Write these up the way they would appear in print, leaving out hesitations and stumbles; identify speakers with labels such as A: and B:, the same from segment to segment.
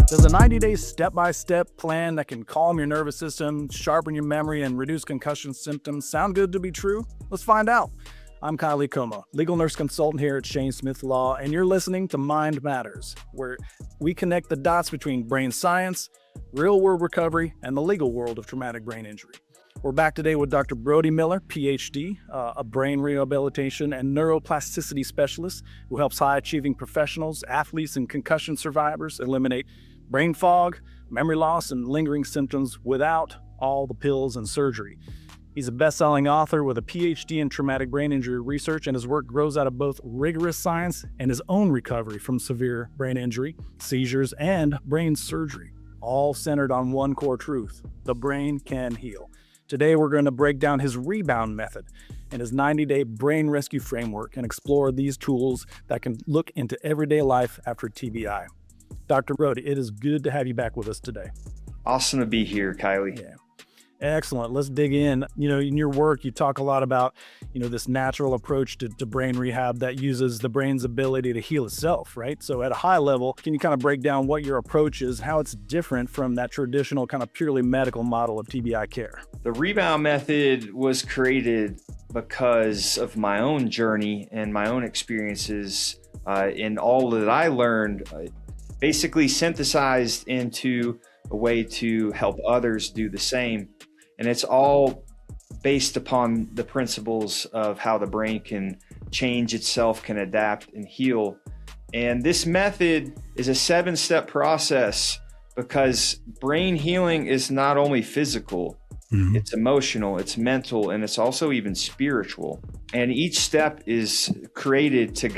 A: Does a 90-day step-by-step plan that can calm your nervous system, sharpen your memory, and reduce concussion symptoms sound good to be true? Let's find out. I'm Kylie Como, legal nurse consultant here at Shane Smith Law, and you're listening to Mind Matters, where we connect the dots between brain science, real-world recovery, and the legal world of traumatic brain injury. We're back today with Dr. Brody Miller, PhD, a brain rehabilitation and neuroplasticity specialist who helps high-achieving professionals, athletes, and concussion survivors eliminate brain fog, memory loss, and lingering symptoms without all the pills and surgery. He's a best-selling author with a PhD in traumatic brain injury research, and his work grows out of both rigorous science and his own recovery from severe brain injury, seizures, and brain surgery, all centered on one core truth: the brain can heal. Today, we're going to break down his Rebound Method and his 90-day brain rescue framework and explore these tools that can look into everyday life after TBI. Dr. Brody, it is good to have you back with us today.
B: Awesome to be here, Kylie.
A: Yeah. Excellent. Let's dig in. In your work, you talk a lot about, this natural approach to brain rehab that uses the brain's ability to heal itself, right? So at a high level, can you kind of break down what your approach is, how it's different from that traditional kind of purely medical model of TBI care?
B: The Rebound Method was created because of my own journey and my own experiences and all that I learned, basically synthesized into a way to help others do the same. And it's all based upon the principles of how the brain can change itself, can adapt and heal. And this method is a 7-step process because brain healing is not only physical, it's emotional, it's mental, and it's also even spiritual. And each step is created to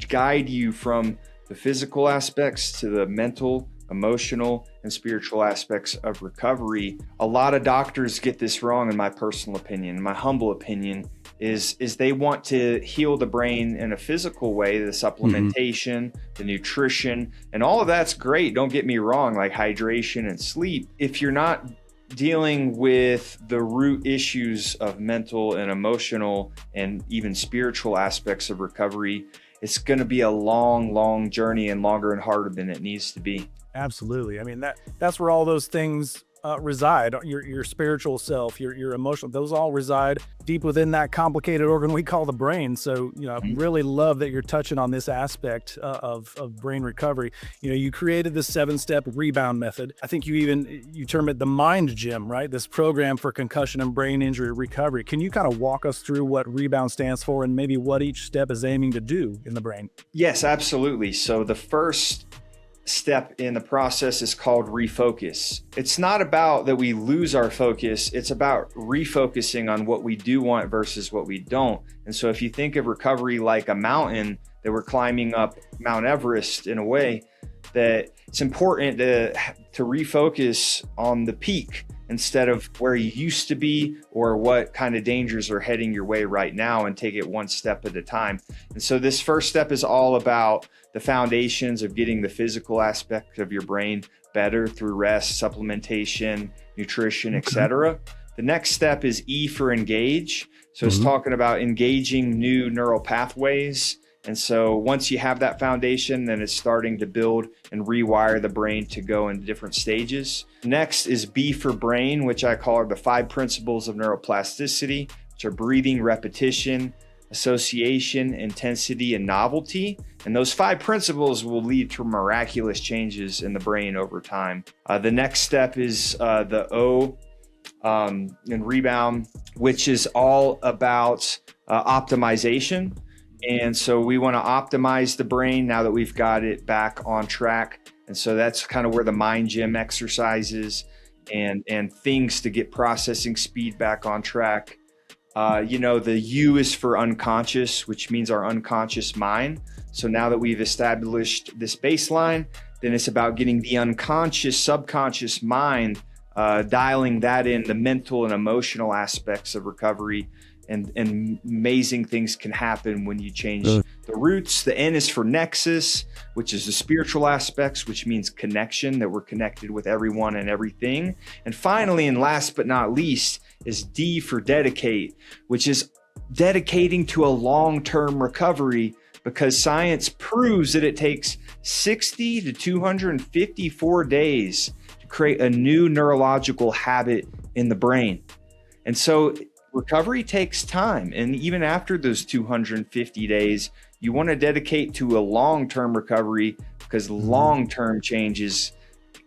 B: guide you from the physical aspects to the mental, emotional, and spiritual aspects of recovery. A lot of doctors get this wrong, in my personal opinion. My humble opinion is they want to heal the brain in a physical way, the supplementation, the nutrition, and all of that's great. Don't get me wrong, like hydration and sleep. If you're not dealing with the root issues of mental and emotional and even spiritual aspects of recovery, it's going to be a long journey and longer and harder than it needs to be.
A: Absolutely. I mean, that's where all those things reside. Your spiritual self, your emotional, those all reside deep within that complicated organ we call the brain. So, I really love that you're touching on this aspect of brain recovery. You created this 7-step Rebound Method. I think you term it the Mind Gym, right? This program for concussion and brain injury recovery. Can you kind of walk us through what Rebound stands for and maybe what each step is aiming to do in the brain?
B: Yes, absolutely. So the first step in the process is called refocus. It's not about that we lose our focus. It's about refocusing on what we do want versus what we don't. And so if you think of recovery like a mountain that we're climbing up Mount Everest, in a way that it's important to refocus on the peak instead of where you used to be or what kind of dangers are heading your way right now, and take it one step at a time. And so this first step is all about the foundations of getting the physical aspect of your brain better through rest, supplementation, nutrition, etc. The next step is E for engage. So it's talking about engaging new neural pathways. And so once you have that foundation, then it's starting to build and rewire the brain to go into different stages. Next is B for brain, which I call the 5 principles of neuroplasticity, which are breathing, repetition, association, intensity, and novelty. And those 5 principles will lead to miraculous changes in the brain over time. The next step is the O in Rebound, which is all about optimization. And so we want to optimize the brain now that we've got it back on track. And so that's kind of where the Mind Gym exercises and things to get processing speed back on track. The U is for unconscious, which means our unconscious mind. So now that we've established this baseline, then it's about getting the unconscious, subconscious mind, dialing that in, the mental and emotional aspects of recovery. And amazing things can happen when you change the roots. The N is for nexus, which is the spiritual aspects, which means connection, that we're connected with everyone and everything. And finally, and last but not least, is D for dedicate, which is dedicating to a long-term recovery, because science proves that it takes 60 to 254 days to create a new neurological habit in the brain. And so recovery takes time. And even after those 250 days, you want to dedicate to a long-term recovery, because long-term changes,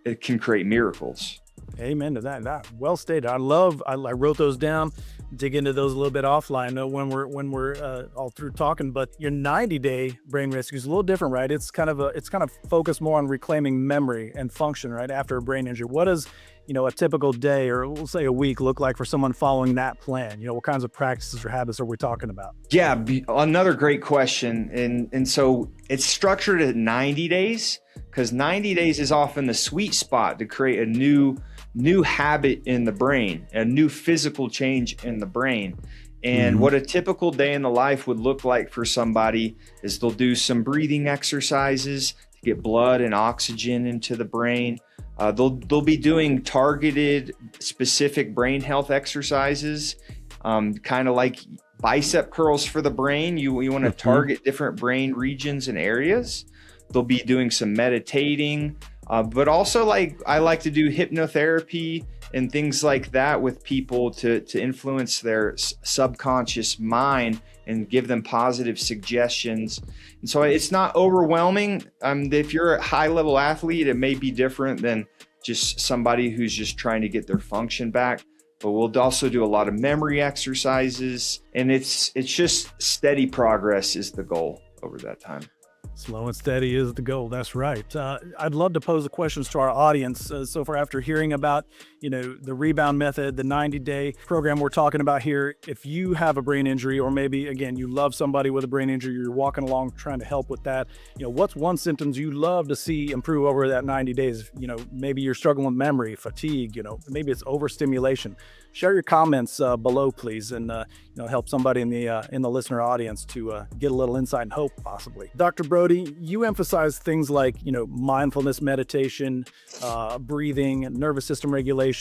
B: it can create miracles.
A: Amen to that. Well stated. I wrote those down, dig into those a little bit offline. I know when we're all through talking, but your 90-day brain rescue is a little different, right? It's kind of focused more on reclaiming memory and function, right? After a brain injury. What does, a typical day, or we'll say a week, look like for someone following that plan? What kinds of practices or habits are we talking about?
B: Yeah, another great question. And so it's structured at 90 days, because 90 days is often the sweet spot to create a new habit in the brain, a new physical change in the brain. And what a typical day in the life would look like for somebody is they'll do some breathing exercises to get blood and oxygen into the brain. They'll be doing targeted, specific brain health exercises, kind of like bicep curls for the brain. You want to target different brain regions and areas. They'll be doing some meditating, but also I like to do hypnotherapy and things like that with people to influence their subconscious mind and give them positive suggestions. And so it's not overwhelming. If you're a high level athlete, it may be different than just somebody who's just trying to get their function back. But we'll also do a lot of memory exercises, and it's just steady progress is the goal over that time.
A: Slow and steady is the goal. That's right. I'd love to pose the questions to our audience. So far, after hearing about, the Rebound Method, the 90-day program we're talking about here, if you have a brain injury, or maybe, again, you love somebody with a brain injury, you're walking along trying to help with that, what's one symptoms you love to see improve over that 90 days? Maybe you're struggling with memory, fatigue, maybe it's overstimulation. Share your comments below, please, and help somebody in the listener audience to get a little insight and hope, possibly. Dr. Brody, you emphasize things like mindfulness, meditation, breathing, nervous system regulation.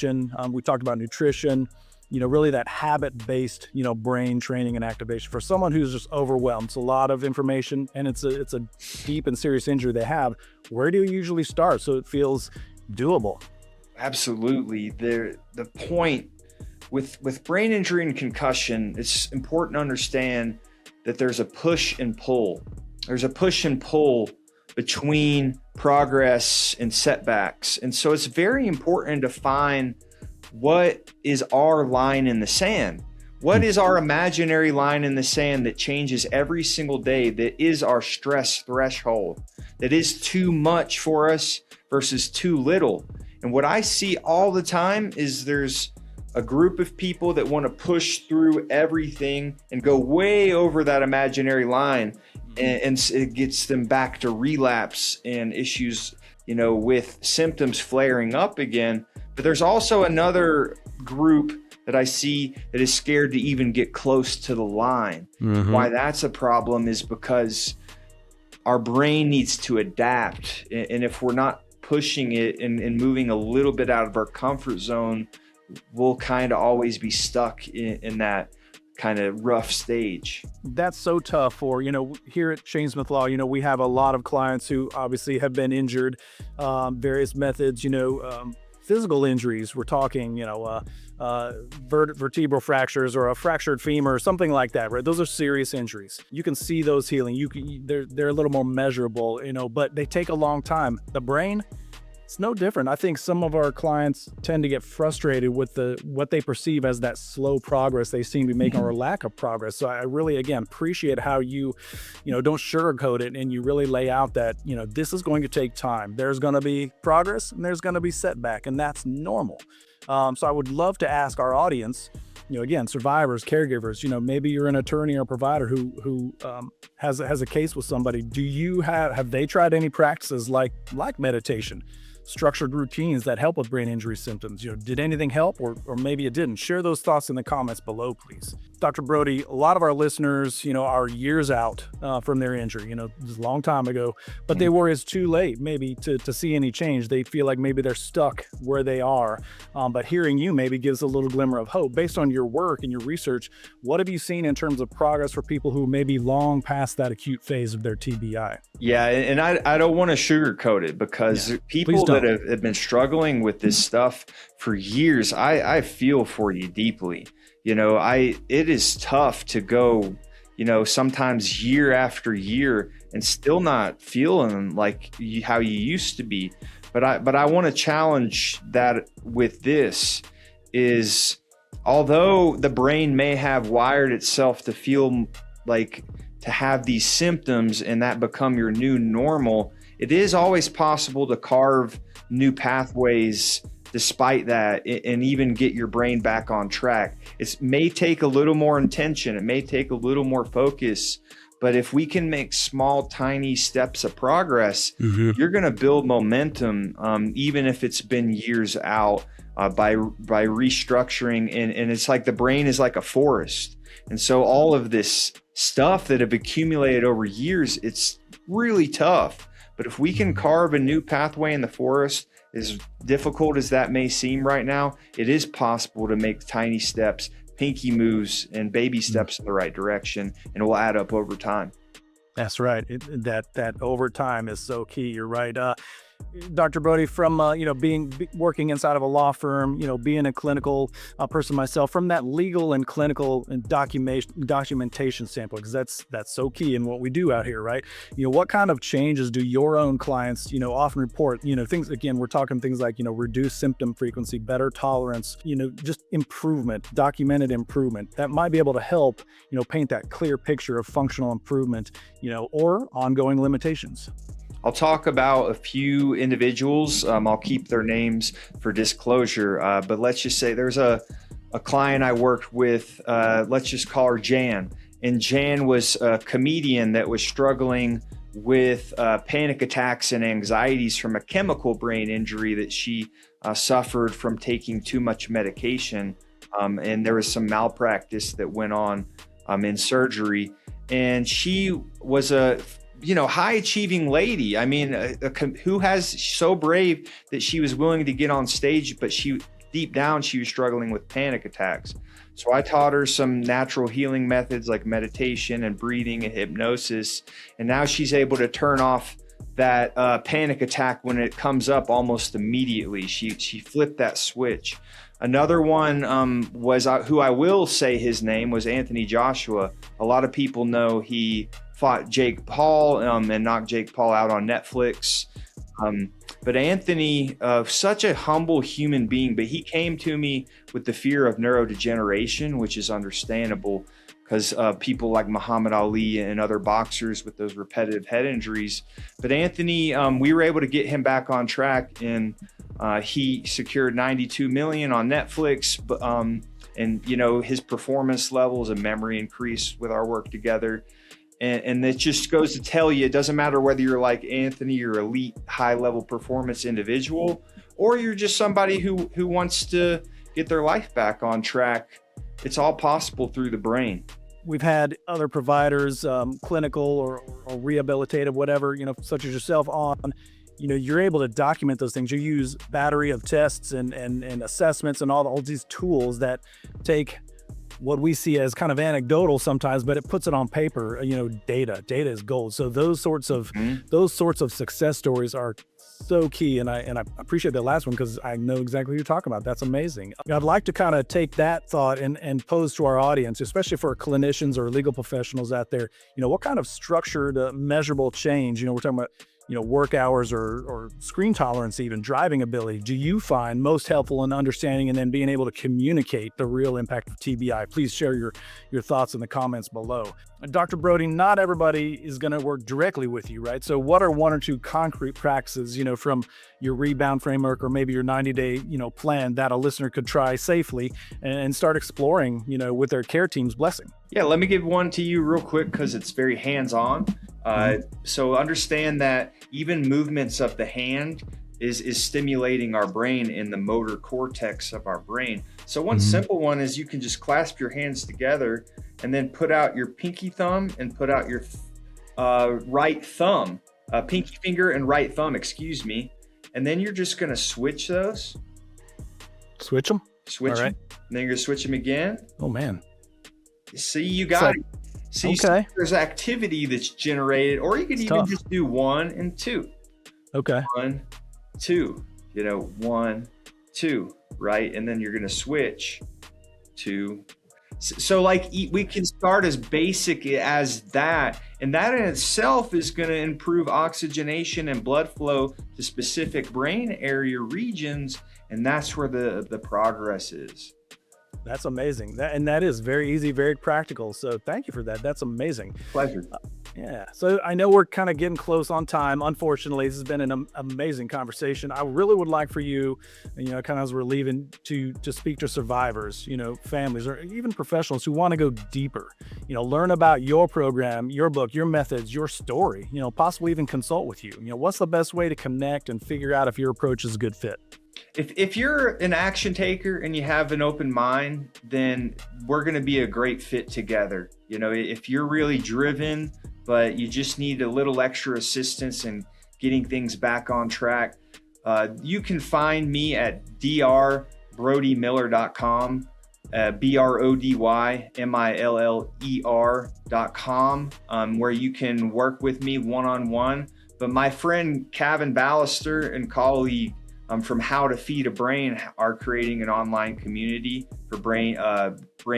A: We talked about nutrition. Really that habit-based brain training and activation for someone who's just overwhelmed. It's a lot of information, and it's a deep and serious injury they have. Where do you usually start so it feels doable?
B: Absolutely. The point with brain injury and concussion, it's important to understand that there's a push and pull. There's a push and pull between progress and setbacks. And so it's very important to find what is our line in the sand. What is our imaginary line in the sand that changes every single day, that is our stress threshold, that is too much for us versus too little? And what I see all the time is there's a group of people that want to push through everything and go way over that imaginary line, and it gets them back to relapse and issues, with symptoms flaring up again. But there's also another group that I see that is scared to even get close to the line. Why that's a problem is because our brain needs to adapt. And if we're not pushing it and moving a little bit out of our comfort zone, we'll kind of always be stuck in that kind of rough stage.
A: That's so tough for, here at Shane Smith Law, we have a lot of clients who obviously have been injured, various methods, physical injuries. We're talking, vertebral fractures or a fractured femur or something like that, right? Those are serious injuries. You can see those healing. They're a little more measurable, but they take a long time. The brain, it's no different. I think some of our clients tend to get frustrated with what they perceive as that slow progress they seem to be making, or lack of progress. So I really, again, appreciate how you don't sugarcoat it, and you really lay out that, this is going to take time. There's going to be progress and there's going to be setback, and that's normal. So I would love to ask our audience, again, survivors, caregivers, maybe you're an attorney or provider who has a case with somebody. Have they tried any practices like meditation, structured routines that help with brain injury symptoms. Did anything help or maybe it didn't? Share those thoughts in the comments below, please. Dr. Brody, a lot of our listeners, are years out from their injury. This is a long time ago, but they worry it's too late maybe to see any change. They feel like maybe they're stuck where they are. But hearing you maybe gives a little glimmer of hope. Based on your work and your research, what have you seen in terms of progress for people who may be long past that acute phase of their TBI?
B: Yeah, and I don't want to sugarcoat it because people that have been struggling with this stuff for years, I feel for you deeply. It is tough to go, sometimes year after year and still not feeling like how you used to be. But I want to challenge that with this is, although the brain may have wired itself to feel like to have these symptoms and that become your new normal, it is always possible to carve new pathways despite that and even get your brain back on track. It may take a little more intention. It may take a little more focus. But if we can make small, tiny steps of progress, you're going to build momentum, even if it's been years out, by restructuring. And it's like the brain is like a forest. And so all of this stuff that have accumulated over years, it's really tough. But if we can carve a new pathway in the forest, as difficult as that may seem right now, it is possible to make tiny steps, pinky moves, and baby steps in the right direction, and it will add up over time.
A: That's right. That over time is so key. You're right. Dr. Brody, from working inside of a law firm, being a clinical person myself, from that legal and clinical and documentation standpoint, because that's so key in what we do out here, right? What kind of changes do your own clients, often report? Things, again, we're talking things like reduced symptom frequency, better tolerance, just improvement, documented improvement that might be able to help paint that clear picture of functional improvement, or ongoing limitations.
B: I'll talk about a few individuals. I'll keep their names for disclosure, but let's just say there's a client I worked with, let's just call her Jan. And Jan was a comedian that was struggling with panic attacks and anxieties from a chemical brain injury that she suffered from taking too much medication. And there was some malpractice that went on in surgery. And she was a high achieving lady. I mean, who has so brave that she was willing to get on stage, but deep down, she was struggling with panic attacks. So I taught her some natural healing methods like meditation and breathing and hypnosis. And now she's able to turn off that panic attack when it comes up almost immediately. She flipped that switch. Another one was who I will say his name was Anthony Joshua. A lot of people know he fought Jake Paul and knocked Jake Paul out on Netflix. But Anthony, such a humble human being, but he came to me with the fear of neurodegeneration, which is understandable because people like Muhammad Ali and other boxers with those repetitive head injuries. But Anthony, we were able to get him back on track, and he secured $92 million on Netflix. And his performance levels and memory increased with our work together. And it just goes to tell you, it doesn't matter whether you're like Anthony, you're elite, high-level performance individual, or you're just somebody who wants to get their life back on track. It's all possible through the brain.
A: We've had other providers, clinical or rehabilitative, whatever, such as yourself on. You're able to document those things. You use battery of tests and assessments and all these tools that take what we see as kind of anecdotal sometimes, but it puts it on paper. Data is gold. So those sorts of success stories are so key. And I appreciate that last one because I know exactly what you're talking about. That's amazing. I'd like to kind of take that thought and pose to our audience, especially for clinicians or legal professionals out there, what kind of structured, measurable change, we're talking about, work hours or screen tolerance, even driving ability, do you find most helpful in understanding and then being able to communicate the real impact of TBI? Please share your thoughts in the comments below. Dr. Brody, not everybody is going to work directly with you, right? So what are one or two concrete practices, from your rebound framework or maybe your 90-day, plan that a listener could try safely and start exploring, with their care team's blessing?
B: Yeah, let me give one to you real quick because it's very hands-on. So understand that even movements of the hand is stimulating our brain in the motor cortex of our brain. So one simple one is you can just clasp your hands together and then put out your pinky thumb and put out your right thumb, pinky finger and right thumb, excuse me. And then you're just going to switch those.
A: Switch them?
B: Switch them. And then you're going to switch them again.
A: Oh, man.
B: See, you got it. See, there's activity that's generated, or you could even just do 1 and 2.
A: Okay.
B: 1, 2, 1, 2, right? And then you're going to switch to, so like we can start as basic as that. And that in itself is going to improve oxygenation and blood flow to specific brain area regions. And that's where the progress is.
A: That's amazing. That is very easy, very practical. So thank you for that. That's amazing.
B: Pleasure.
A: Yeah. So I know we're kind of getting close on time. Unfortunately, this has been an amazing conversation. I really would like for you, kind of as we're leaving, to speak to survivors, families, or even professionals who want to go deeper, learn about your program, your book, your methods, your story, possibly even consult with you. What's the best way to connect and figure out if your approach is a good fit?
B: If you're an action taker and you have an open mind, then we're going to be a great fit together. If you're really driven, but you just need a little extra assistance in getting things back on track, you can find me at drbrodymiller.com, BRODYMILLER.com, where you can work with me one-on-one. But my friend Kevin Ballister and colleague from How to Feed a Brain are creating an online community for brain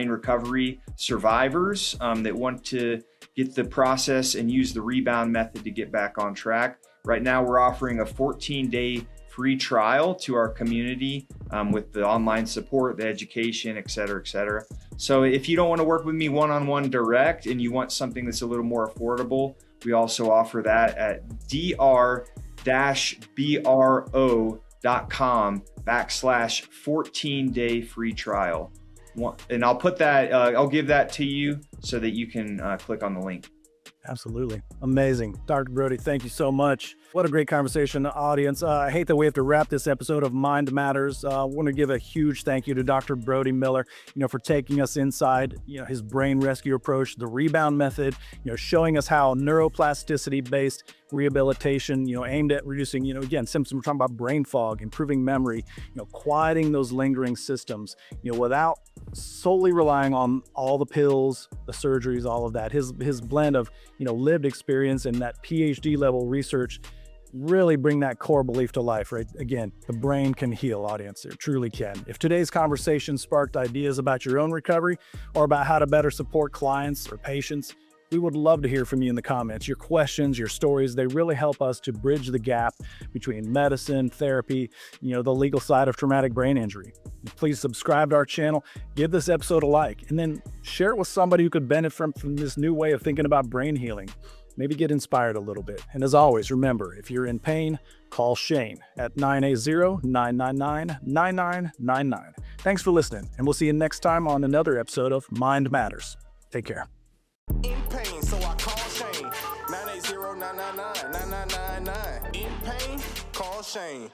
B: recovery survivors that want to get the process and use the Rebound Method to get back on track. Right now, we're offering a 14-day free trial to our community with the online support, the education, et cetera, et cetera. So if you don't want to work with me one-on-one direct and you want something that's a little more affordable, we also offer that at dr-bro.com/14-day free trial. And I'll put that, I'll give that to you so that you can click on the link.
A: Absolutely. Amazing. Dr. Brody, thank you so much. What a great conversation, audience. I hate that we have to wrap this episode of Mind Matters. I want to give a huge thank you to Dr. Brody Miller, for taking us inside, his brain rescue approach, the Rebound Method, showing us how neuroplasticity-based rehabilitation, aimed at reducing, again, symptoms. We're talking about brain fog, improving memory, quieting those lingering systems, without solely relying on all the pills, the surgeries, all of that. His blend of, lived experience and that PhD level research really bring that core belief to life, right? Again, the brain can heal, audience. It truly can. If today's conversation sparked ideas about your own recovery or about how to better support clients or patients, we would love to hear from you in the comments. Your questions, your stories, they really help us to bridge the gap between medicine, therapy, the legal side of traumatic brain injury. Please subscribe to our channel, give this episode a like, and then share it with somebody who could benefit from this new way of thinking about brain healing. Maybe get inspired a little bit. And as always, remember, if you're in pain, call Shane at 980-999-9999. Thanks for listening, and we'll see you next time on another episode of Mind Matters. Take care.
C: In pain, so I call Shane. 980-999-9999. In pain, call Shane.